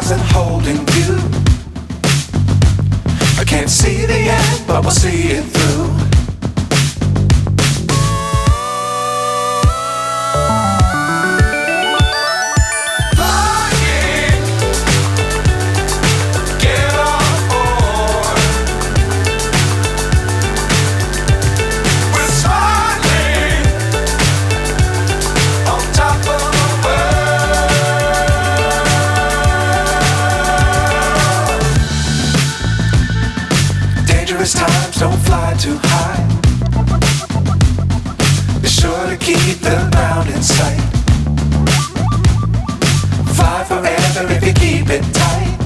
stars and holding you. I can't see the end, but we'll see it through. Times don't fly too high. Be sure to keep the ground in sight. Fly forever if you keep it tight.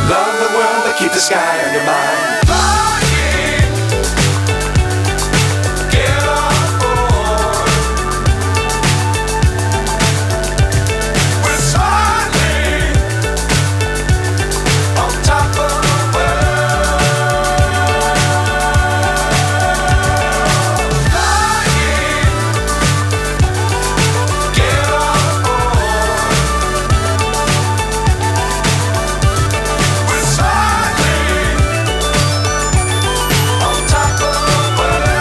Love the world but keep the sky on your mind.